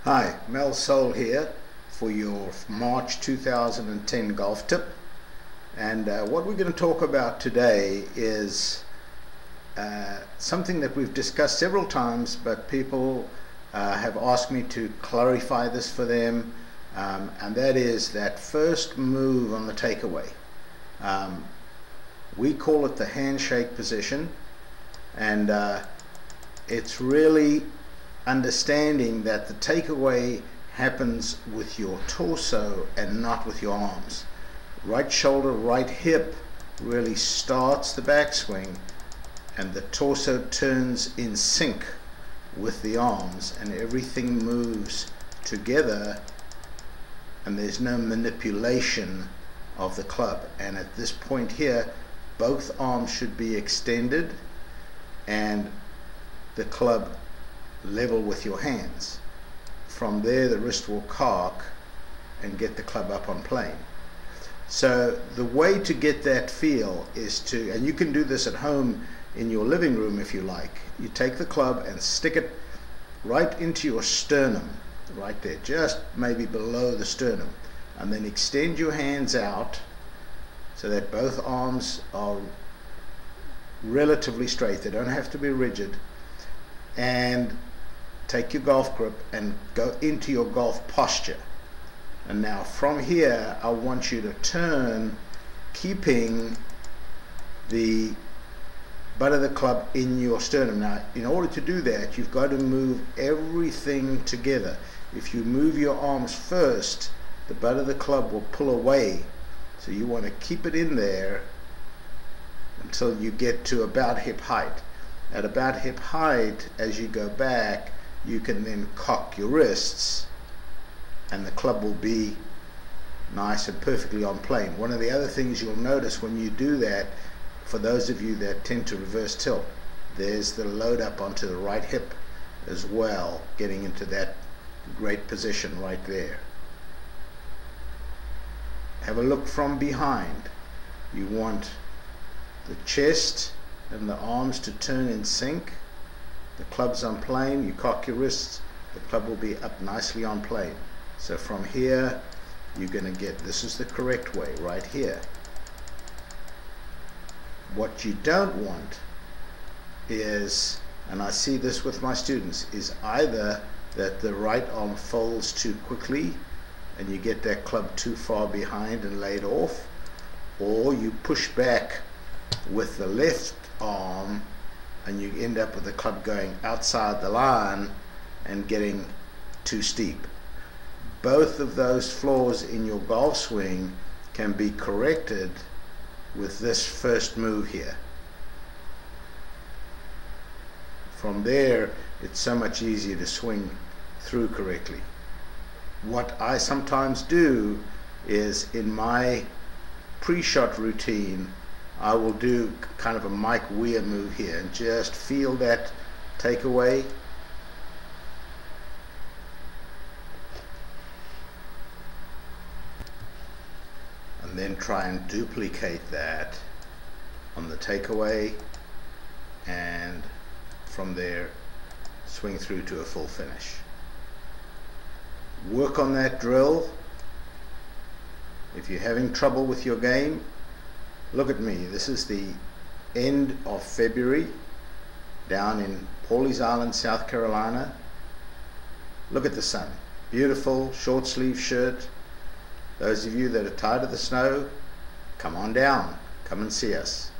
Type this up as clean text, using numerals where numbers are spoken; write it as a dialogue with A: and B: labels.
A: Hi, Mel Soul here for your March 2010 golf tip. And what we're going to talk about today is something that we've discussed several times, but people have asked me to clarify this for them, and that is that first move on the takeaway. We call it the handshake position, and it's really understanding that the takeaway happens with your torso and not with your arms. Right shoulder, right hip really starts the backswing, and the torso turns in sync with the arms, and everything moves together, and there's no manipulation of the club. And at this point here, both arms should be extended and the club level with your hands. From there, the wrist will cock and get the club up on plane. So the way to get that feel is to, and you can do this at home in your living room if you like, you take the club and stick it right into your sternum, right there, just maybe below the sternum, and then extend your hands out so that both arms are relatively straight. They don't have to be rigid. And take your golf grip and go into your golf posture. And now from here, I want you to turn, keeping the butt of the club in your sternum. Now, in order to do that, you've got to move everything together. If you move your arms first, the butt of the club will pull away. So you want to keep it in there until you get to about hip height. At about hip height, as you go back, you can then cock your wrists and the club will be nice and perfectly on plane. One of the other things you'll notice when you do that, for those of you that tend to reverse tilt, there's the load up onto the right hip as well, getting into that great position right there. Have a look from behind. You want the chest and the arms to turn in sync. The club's on plane, you cock your wrists, the club will be up nicely on plane. So from here, you're going to get, this is the correct way, right here. What you don't want is, and I see this with my students, is either that the right arm folds too quickly and you get that club too far behind and laid off, or you push back with the left arm and you end up with the club going outside the line and getting too steep. Both of those flaws in your golf swing can be corrected with this first move here. From there, it's so much easier to swing through correctly. What I sometimes do is, in my pre-shot routine, I will do kind of a Mike Weir move here and just feel that takeaway. And then try and duplicate that on the takeaway, and from there swing through to a full finish. Work on that drill. If you're having trouble with your game, look at me. This is the end of February down in Pawleys Island, South Carolina. Look at the sun. Beautiful short sleeve shirt. Those of you that are tired of the snow, come on down. Come and see us.